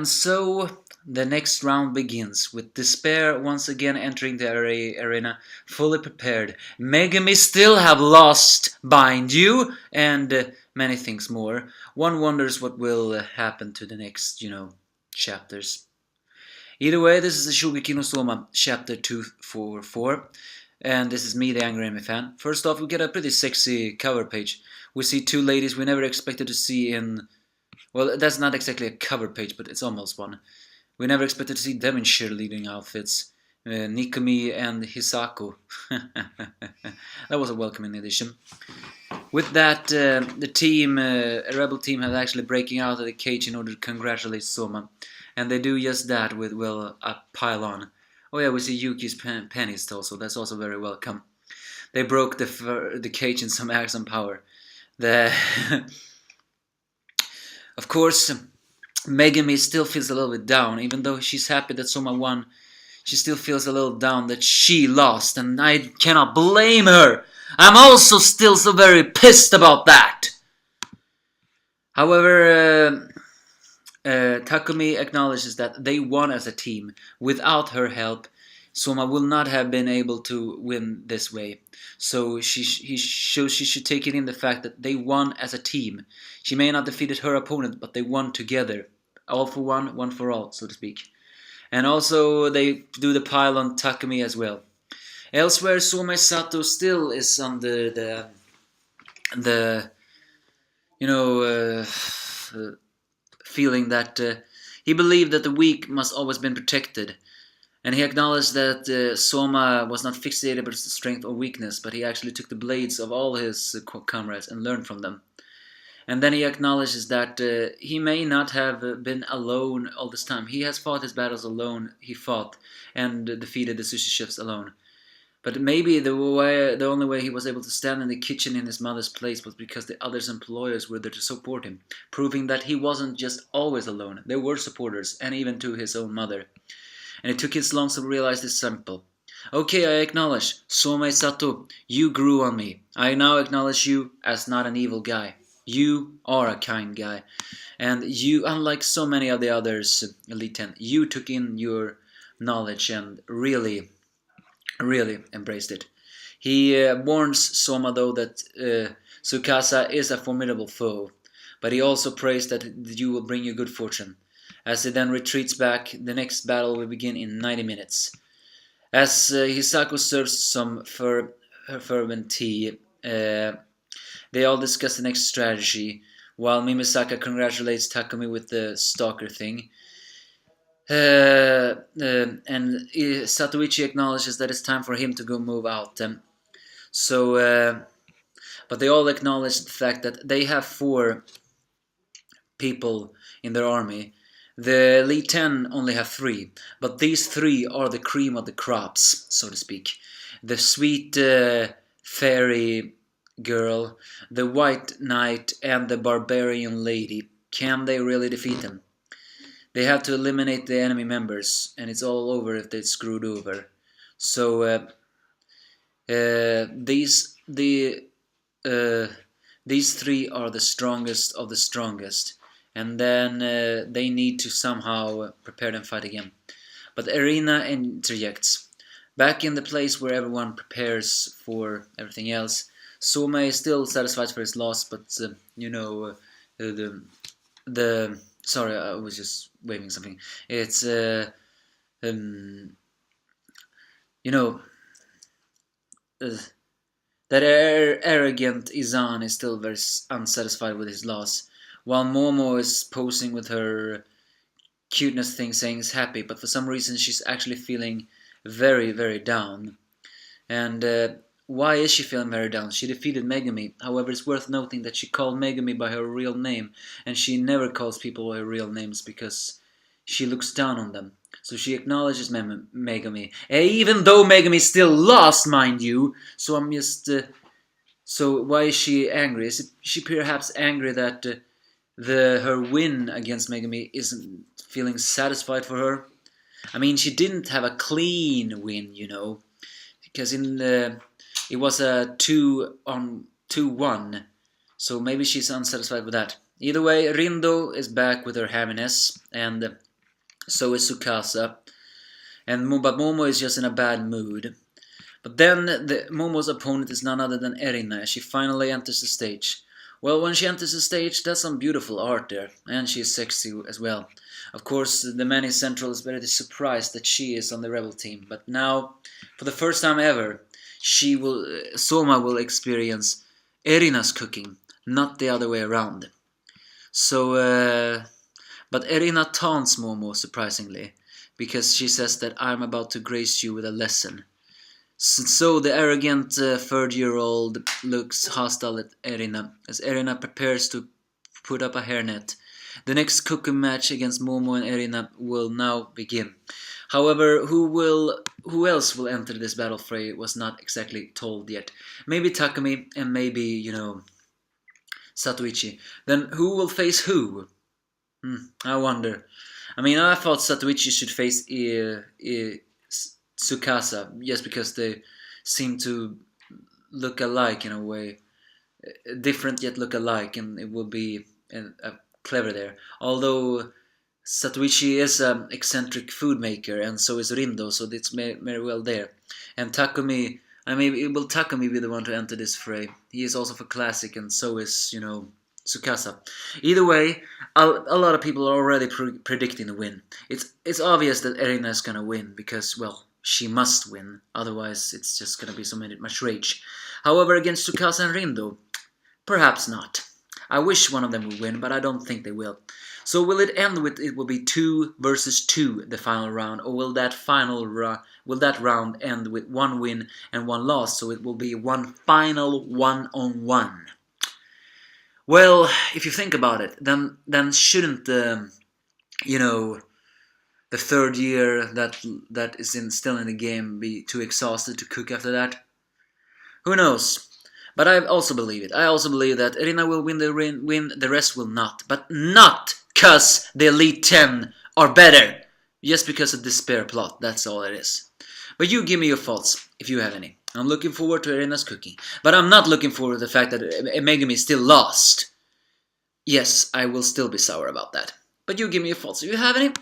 And so the next round begins, with Despair once again entering the arena, fully prepared. Megami still have lost Bind You, and many things more. One wonders what will happen to the next, chapters. Either way, this is the Shokugeki no Soma, chapter 244. And this is me, the Angry Anime fan. First off, we get a pretty sexy cover page. We see two ladies we never expected to see in... Well, that's not exactly a cover page, but it's almost one. We never expected to see them in cheerleading outfits. Nikumi and Hisako. That was a welcoming addition. With that, the team, a rebel team, has actually breaking out of the cage in order to congratulate Soma. And they do just that with, well, a pile-on. Oh yeah, we see Yuki's pennies also. That's also very welcome. They broke the cage in some action power. Of course, Megami still feels a little bit down. Even though she's happy that Soma won, she still feels a little down that she lost. And I cannot blame her. I'm also still so very pissed about that. However, Takumi acknowledges that they won as a team. Without her help, Soma will not have been able to win this way. So she should take it in the fact that they won as a team. She may not have defeated her opponent, but they won together. All for one, one for all, so to speak. And also they do the pile on Takumi as well. Elsewhere, Soma Sato still is on the feeling that he believed that the weak must always been protected. And he acknowledged that Soma was not fixated by his strength or weakness, but he actually took the blades of all his comrades and learned from them. And then he acknowledges that he may not have been alone all this time. He has fought his battles alone, he fought, and defeated the sushi chefs alone. But maybe the only way he was able to stand in the kitchen in his mother's place was because the other employers were there to support him, proving that he wasn't just always alone. There were supporters, and even to his own mother. And it took his long to realize this simple. Okay, I acknowledge, Soma Sato, you grew on me. I now acknowledge you as not an evil guy. You are a kind guy. And you, unlike so many of the others, Elite 10, you took in your knowledge and really embraced it. He warns Soma though that Tsukasa is a formidable foe, but he also prays that you will bring you good fortune. As he then retreats back, the next battle will begin in 90 minutes. As Hisako serves some fervent tea, they all discuss the next strategy, while Mimisaka congratulates Takumi with the stalker thing. And Satoichi acknowledges that it's time for him to go move out. But they all acknowledge the fact that they have 4 people in their army. The Elite 10 only have 3, but these 3 are the cream of the crops, so to speak. The sweet fairy girl, the white knight, and the barbarian lady. Can they really defeat them? They have to eliminate the enemy members, and it's all over if they're screwed over. So these 3 are the strongest of the strongest, and then they need to somehow prepare and fight again. But Erina interjects. Back in the place where everyone prepares for everything else, Soma is still satisfied for his loss, but sorry, I was just waving something. It's that arrogant Izan is still very unsatisfied with his loss, while Momo is posing with her cuteness thing, saying he's happy, but for some reason she's actually feeling very, very down. And why is she feeling very down? She defeated Megami. However, it's worth noting that she called Megami by her real name, and she never calls people by real names because she looks down on them. So she acknowledges Megami, even though Megami still lost, mind you. So I'm just... so why is she angry? Is she perhaps angry that her win against Megami isn't feeling satisfied for her? I mean, she didn't have a clean win, because it was a 2-1, so maybe she's unsatisfied with that. Either way, Rindo is back with her happiness, and So is Tsukasa. But Momo is just in a bad mood. But then Momo's opponent is none other than Erina as she finally enters the stage. Well, when she enters the stage, that's some beautiful art there, and she is sexy as well. Of course, the man in Central is very surprised that she is on the rebel team, but now, for the first time ever, Soma will experience Erina's cooking, not the other way around. So, but Erina taunts Momo surprisingly, because she says that I'm about to grace you with a lesson. So the arrogant third-year-old looks hostile at Erina as Erina prepares to put up a hairnet. The next cooking match against Momo and Erina will now begin. However, who else will enter this battle fray was not exactly told yet. Maybe Takumi and maybe, Satoichi. Then who will face who? I wonder. I mean, I thought Satoichi should face Tsukasa just because they seem to look alike in a way, different yet look alike, and it will be clever there. Although Satoichi is an eccentric food maker, and so is Rindo, so it's very well there. And Takumi, I mean, will Takumi be the one to enter this fray? He is also for classic, and so is Tsukasa. Either way, a lot of people are already predicting the win. It's obvious that Erina is gonna win because, well, she must win. Otherwise, it's just gonna be so much rage. However, against Tsukasa and Rindo, perhaps not. I wish one of them would win, but I don't think they will. So will it end with it will be 2 versus 2 the final round, or will that round end with 1 win and 1 loss? So it will be one final 1-on-1. Well, if you think about it, then shouldn't the third year that is still in the game be too exhausted to cook after that? Who knows? But I also believe it. I also believe that Erina will win, the rest will not. But not because the Elite 10 are better. Just because of despair plot, that's all it is. But you give me your thoughts, if you have any. I'm looking forward to Erina's cooking. But I'm not looking forward to the fact that Megami still lost. Yes, I will still be sour about that. But you give me your thoughts, if you have any.